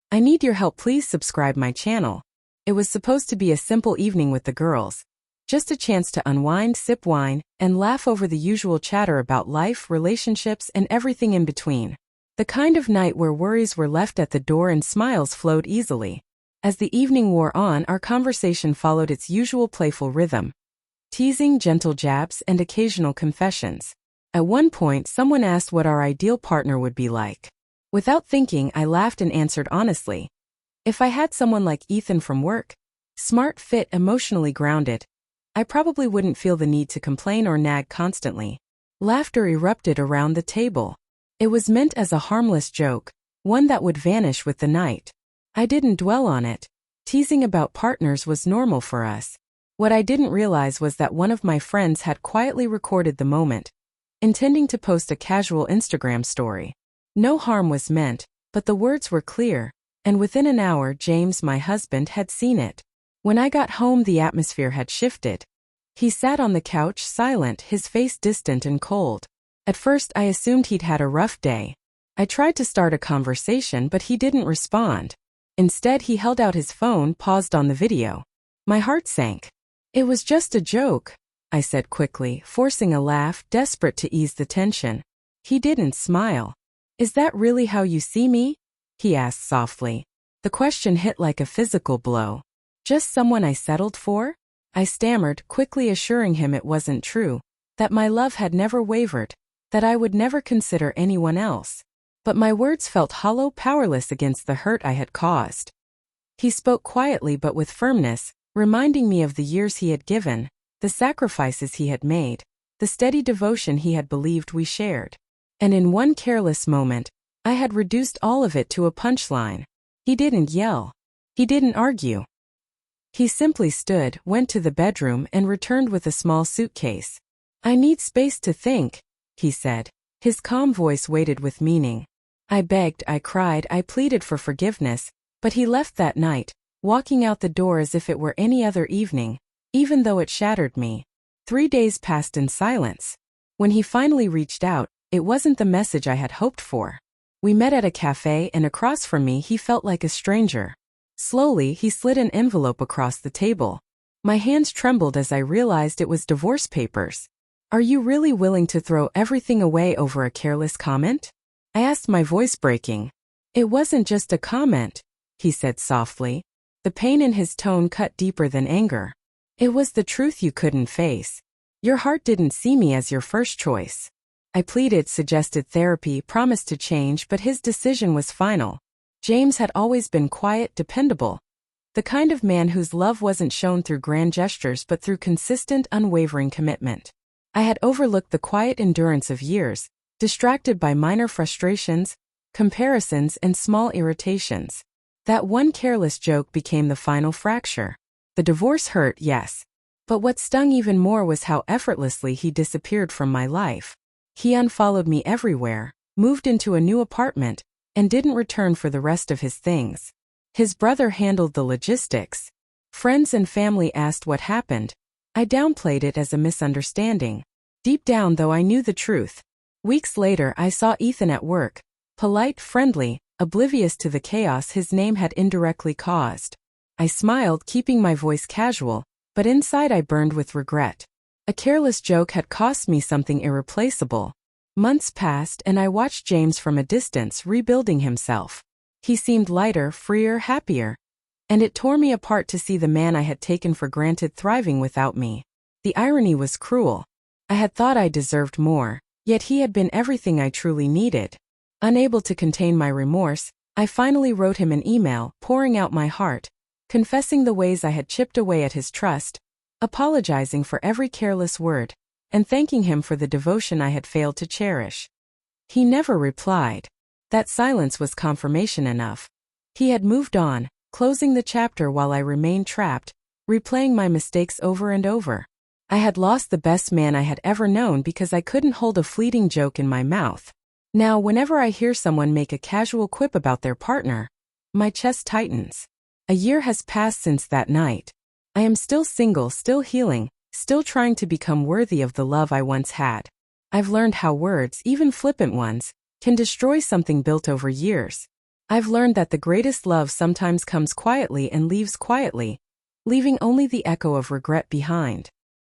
I need your help, please subscribe my channel. It was supposed to be a simple evening with the girls. Just a chance to unwind, sip wine, and laugh over the usual chatter about life, relationships, and everything in between. The kind of night where worries were left at the door and smiles flowed easily. As the evening wore on, our conversation followed its usual playful rhythm. Teasing, gentle jabs, and occasional confessions. At one point, someone asked what our ideal partner would be like. Without thinking, I laughed and answered honestly. If I had someone like Ethan from work, smart, fit, emotionally grounded, I probably wouldn't feel the need to complain or nag constantly. Laughter erupted around the table. It was meant as a harmless joke, one that would vanish with the night. I didn't dwell on it. Teasing about partners was normal for us. What I didn't realize was that one of my friends had quietly recorded the moment, intending to post a casual Instagram story. No harm was meant, but the words were clear, and within an hour James, my husband, had seen it. When I got home, the atmosphere had shifted. He sat on the couch, silent, his face distant and cold. At first I assumed he'd had a rough day. I tried to start a conversation, but he didn't respond. Instead, he held out his phone, paused on the video. My heart sank. It was just a joke, I said quickly, forcing a laugh, desperate to ease the tension. He didn't smile. Is that really how you see me? He asked softly. The question hit like a physical blow. Just someone I settled for? I stammered, quickly assuring him it wasn't true, that my love had never wavered, that I would never consider anyone else. But my words felt hollow, powerless against the hurt I had caused. He spoke quietly but with firmness, reminding me of the years he had given, the sacrifices he had made, the steady devotion he had believed we shared. And in one careless moment, I had reduced all of it to a punchline. He didn't yell. He didn't argue. He simply stood, went to the bedroom, and returned with a small suitcase. I need space to think, he said. His calm voice weighted with meaning. I begged, I cried, I pleaded for forgiveness, but he left that night, walking out the door as if it were any other evening, even though it shattered me. 3 days passed in silence. When he finally reached out, it wasn't the message I had hoped for. We met at a cafe, and across from me he felt like a stranger. Slowly, he slid an envelope across the table. My hands trembled as I realized it was divorce papers. Are you really willing to throw everything away over a careless comment? I asked, my voice breaking. It wasn't just a comment, he said softly. The pain in his tone cut deeper than anger. It was the truth you couldn't face. Your heart didn't see me as your first choice. I pleaded, suggested therapy, promised to change, but his decision was final. James had always been quiet, dependable. The kind of man whose love wasn't shown through grand gestures but through consistent, unwavering commitment. I had overlooked the quiet endurance of years, distracted by minor frustrations, comparisons, and small irritations. That one careless joke became the final fracture. The divorce hurt, yes. But what stung even more was how effortlessly he disappeared from my life. He unfollowed me everywhere, moved into a new apartment, and didn't return for the rest of his things. His brother handled the logistics. Friends and family asked what happened. I downplayed it as a misunderstanding. Deep down, though, I knew the truth. Weeks later, I saw Ethan at work, polite, friendly, oblivious to the chaos his name had indirectly caused. I smiled, keeping my voice casual, but inside I burned with regret. A careless joke had cost me something irreplaceable. Months passed, and I watched James from a distance, rebuilding himself. He seemed lighter, freer, happier. And it tore me apart to see the man I had taken for granted thriving without me. The irony was cruel. I had thought I deserved more, yet he had been everything I truly needed. Unable to contain my remorse, I finally wrote him an email, pouring out my heart, confessing the ways I had chipped away at his trust, apologizing for every careless word, and thanking him for the devotion I had failed to cherish. He never replied. That silence was confirmation enough. He had moved on, closing the chapter while I remained trapped, replaying my mistakes over and over. I had lost the best man I had ever known because I couldn't hold a fleeting joke in my mouth. Now, whenever I hear someone make a casual quip about their partner, my chest tightens. A year has passed since that night. I am still single, still healing, still trying to become worthy of the love I once had. I've learned how words, even flippant ones, can destroy something built over years. I've learned that the greatest love sometimes comes quietly and leaves quietly, leaving only the echo of regret behind.